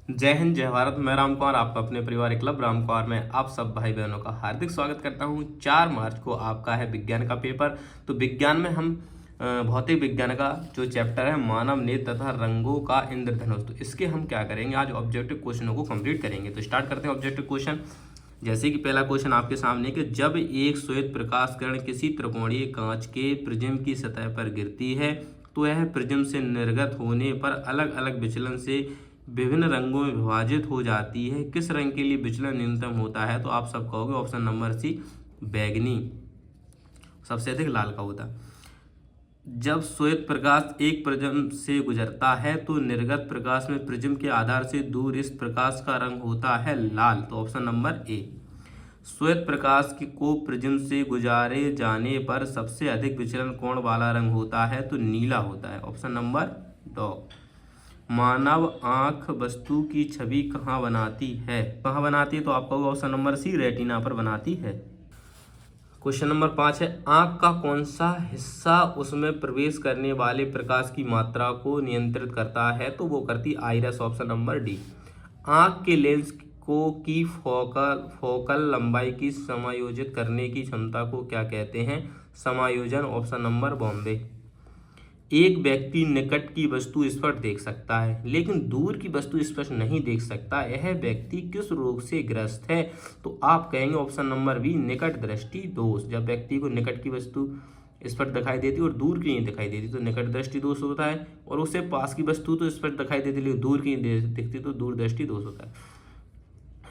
जय हिंद जय भारत। मैं राम कुमार आपका अपने परिवार क्लब राम कुमार में आप सब भाई बहनों का हार्दिक स्वागत करता हूं। 4 मार्च को आपका है विज्ञान का पेपर। तो विज्ञान में हम भौतिक विज्ञान का जो चैप्टर है मानव नेत्र तथा रंगों का इंद्रधनुष, तो इसके हम क्या करेंगे, आज ऑब्जेक्टिव क्वेश्चनों को कंप्लीट करेंगे। तो स्टार्ट करते हैं ऑब्जेक्टिव क्वेश्चन। जैसे कि पहला क्वेश्चन आपके सामने कि जब एक श्वेत प्रकाश किरण किसी त्रिकोणीय कांच के प्रिज्म की सतह पर गिरती है तो यह प्रिज्म से निर्गत होने पर अलग अलग विचलन से विभिन्न रंगों में विभाजित हो जाती है। किस रंग के लिए विचलन न्यूनतम होता है? तो आप सब कहोगे ऑप्शन नंबर सी, बैगनी। सबसे अधिक लाल का होता है। जब श्वेत प्रकाश एक प्रिज्म से गुजरता है तो निर्गत प्रकाश में प्रिज्म के आधार से दूर इस प्रकाश का रंग होता है लाल। तो ऑप्शन नंबर ए। श्वेत प्रकाश को प्रिज्म से गुजारे जाने पर सबसे अधिक विचलन कोण वाला रंग होता है? तो नीला होता है। ऑप्शन नंबर डॉ। मानव आंख वस्तु की छवि कहाँ बनाती है? कहाँ बनाती है? तो आपका ऑप्शन नंबर सी, रेटिना पर बनाती है। क्वेश्चन नंबर 5 है, आंख का कौन सा हिस्सा उसमें प्रवेश करने वाले प्रकाश की मात्रा को नियंत्रित करता है? तो वो करती आइरस। Option number D. आंख के लेंस को की फोकल लंबाई की समायोजित करने की क्षमता को क्या कहते हैं? समायोजन। Option number Bombay. एक व्यक्ति निकट की वस्तु स्पष्ट देख सकता है लेकिन दूर की वस्तु स्पष्ट नहीं देख सकता, यह व्यक्ति किस रोग से ग्रस्त है? तो आप कहेंगे ऑप्शन नंबर बी, निकट दृष्टि दोष। जब व्यक्ति को निकट की वस्तु स्पष्ट दिखाई देती और दूर की नहीं दिखाई देती तो निकट दृष्टि दोष होता है, और उससे पास की वस्तु तो स्पष्ट दिखाई देती लेकिन दूर की नहीं दिखती तो दूर दृष्टि दोष होता है।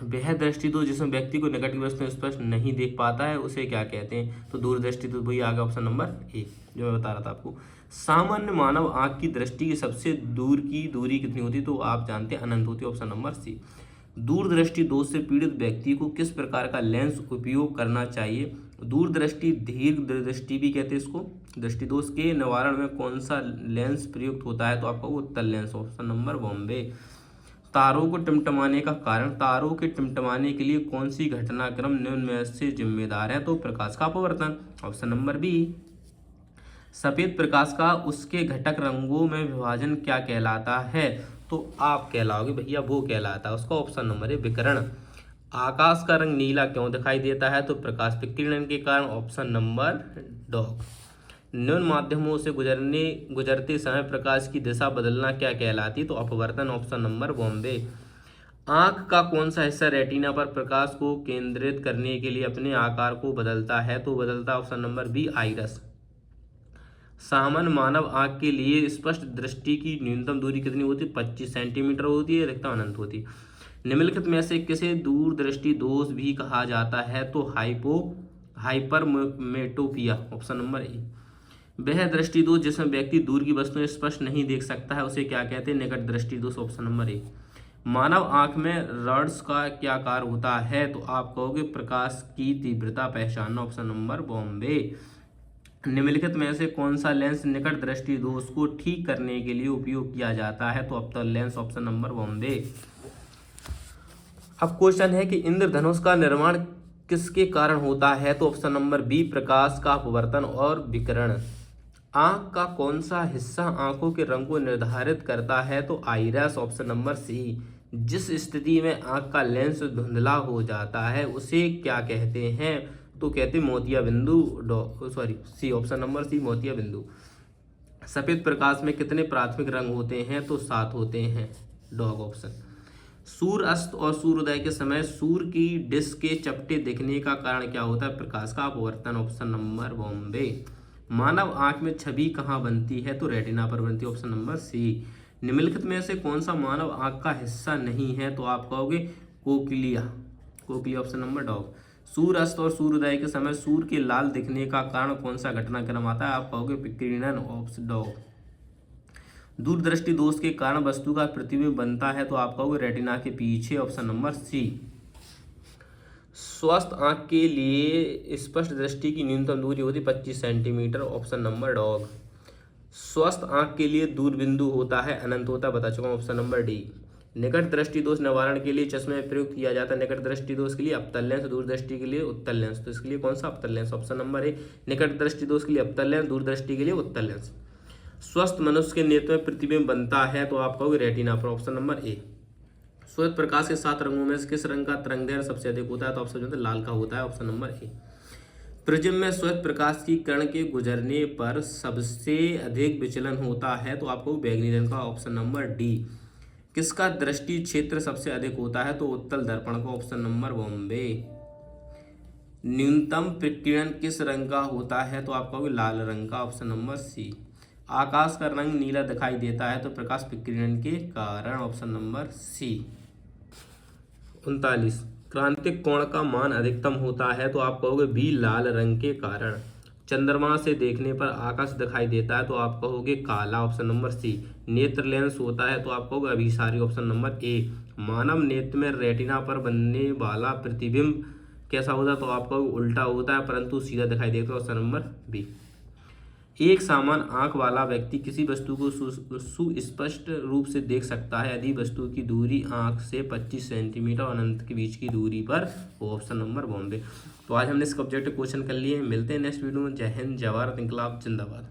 वह दृष्टि दोष जिसमें व्यक्ति को निकट की वस्तु स्पष्ट नहीं देख पाता है उसे क्या कहते हैं? तो दूरदृष्टि दोष। वही आ गया ऑप्शन नंबर ए जो मैं बता रहा था आपको। सामान्य मानव आंख की दृष्टि की सबसे दूर की दूरी कितनी होती है? तो आप जानते हैं अनंत होती है। ऑप्शन नंबर सी। दूरदृष्टि दोष से पीड़ित व्यक्ति को किस प्रकार का लेंस उपयोग करना चाहिए? दूरदृष्टि दीर्घ दृष्टि भी कहते हैं इसको। दृष्टि दोष के निवारण में कौन सा लेंस प्रयुक्त होता है? तो आपका वो उत्तल लेंस। Option number Bombay. तारों को टिमटिमाने का कारण, तारों के टिमटिमाने के लिए कौन सी घटनाक्रम निम्न में से जिम्मेदार है? तो प्रकाश का अपवर्तन। Option number B. सफेद प्रकाश का उसके घटक रंगों में विभाजन क्या कहलाता है? तो आप कहलाओगे भैया वो कहलाता है उसका ऑप्शन नंबर है विकिरण। आकाश का रंग नीला क्यों दिखाई देता है? तो प्रकाश विकिरण के कारण। Option number dog. निम्न माध्यमों से गुजरते समय प्रकाश की दिशा बदलना क्या कहलाती? तो अपवर्तन। Option number Bombay. आंख का कौन सा हिस्सा रेटिना पर प्रकाश को केंद्रित करने के लिए अपने आकार को बदलता है? तो बदलता ऑप्शन नंबर बी, आइरस। सामान्य मानव आंख के लिए स्पष्ट दृष्टि की न्यूनतम दूरी कितनी होती है? 25 सेंटीमीटर होती है। अधिकतम अनंत होती है। निम्नलिखित में से किसे दूरदृष्टि दोष भी कहा जाता है? तो हाइपरमेटोपिया। Option number A. वह दृष्टि दोष जिसमें व्यक्ति दूर की वस्तुएं स्पष्ट नहीं देख सकता है उसे क्या कहते हैं? निकट दृष्टि दोष। Option number A. मानव आंख में रॉड्स का क्या कार्य होता है? तो आप कहोगे प्रकाश की तीव्रता पहचानना। Option number Bombay. निम्नलिखित में से कौन सा लेंस निकट दृष्टि दोष को ठीक करने के लिए उपयोग किया जाता है? तो अवतल लेंस। Option number Bombay. अब क्वेश्चन है कि इंद्रधनुष का निर्माण किसके कारण होता है? तो ऑप्शन नंबर बी, प्रकाश का अपवर्तन और विकिरण। आंख का कौन सा हिस्सा आंखों के रंग को निर्धारित करता है? तो आइरस। ऑप्शन नंबर सी। जिस स्थिति में आंख का लेंस धुंधला हो जाता है उसे क्या कहते हैं? तो कहते हैं मोतिया बिंदु। सी। ऑप्शन नंबर सी, मोतिया बिंदु। सफेद प्रकाश में कितने प्राथमिक रंग होते हैं? तो 7 होते हैं। डॉग। ऑप्शन। सूर्य अस्त और सूर्योदय के समय सूर्य की डिस्क के चपटे दिखने का कारण क्या होता है? प्रकाश का अपवर्तन। Option number Bombay. मानव आंख में छवि कहाँ बनती है? तो रेटिना पर बनती है। Option number C. निम्नलिखित में से कौन सा मानव आंख का हिस्सा नहीं है? तो आप कहोगे cochlea. Cochlea. Option number dog. सूर्य अस्त और सूर्योदय के समय सूर्य के लाल दिखने का कारण कौन सा घटनाक्रम आता है? आप कहोगे विकिरण। Option dog. दूरदृष्टि दोष के कारण वस्तु का प्रतिबिंब बनता है तो आप कहोगे रेटिना के पीछे। Option number C. स्वस्थ आंख के लिए स्पष्ट दृष्टि की न्यूनतम दूरी होती 25 सेंटीमीटर। Option number dog. स्वस्थ आंख के लिए दूरबिंदु होता है अनंत होता है, बता चुका हूं। Option number D. निकट दृष्टि दोष निवारण के लिए चश्मे में प्रयुक्त किया जाता है। निकट दृष्टि दोष के लिए अवतल लेंस, दूरदृष्टि के लिए उत्तल लेंस। तो इसके लिए कौन सा? अवतल लेंस। Option number A. निकट दृष्टि दोष के लिए अवतल लेंस, दूरदृष्टि के लिए उत्तल लेंस। स्वस्थ मनुष्य के नेत्र में प्रतिबिंब बनता है तो आप कहोगे रेटिना पर। Option number A. श्वेत प्रकाश के 7 रंगों में से किस रंग का तरंगदैर्घ्य सबसे अधिक होता है? तो ऑप्शन जो है लाल का होता है, ऑप्शन नंबर ए। प्रिज्म में श्वेत प्रकाश की किरण के गुजरने पर सबसे अधिक विचलन होता है, तो आपको बैंगनी रंग का, ऑप्शन नंबर डी। किसका दृष्टि क्षेत्र सबसे अधिक होता है? तो उत्तल दर्पण का, ऑप्शन नंबर बॉम्बे। न्यूनतम विकिरण किस रंग का होता है? तो आपका लाल रंग का, ऑप्शन नंबर सी। आकाश का रंग नीला दिखाई देता है तो प्रकाश विकिरण के कारण, ऑप्शन नंबर सी। 39, क्रांतिक कोण का मान अधिकतम होता है, तो आप कहोगे बी, लाल रंग के कारण। चंद्रमा से देखने पर आकाश दिखाई देता है, तो आप कहोगे काला, ऑप्शन नंबर सी। नेत्र लेंस होता है, तो आप कहोगे अभिसारी, ऑप्शन नंबर ए। मानव नेत्र में रेटिना पर बनने वाला प्रतिबिंब कैसा होता है? तो आप कहोगे उल्टा होता है, परंतु सीधा दिखाई देता है, ऑप्शन नंबर बी। एक समान आंख वाला व्यक्ति किसी वस्तु को सुस्पष्ट रूप से देख सकता है यदि वस्तु की दूरी आंख से 25 सेंटीमीटर और अनंत के बीच की दूरी पर हो, ऑप्शन नंबर बॉम्बे। तो आज हमने इस ऑब्जेक्टिव क्वेश्चन कर लिए हैं। मिलते हैं नेक्स्ट वीडियो में। जय हिंद, जय भारत, इंकलाब जिंदाबाद।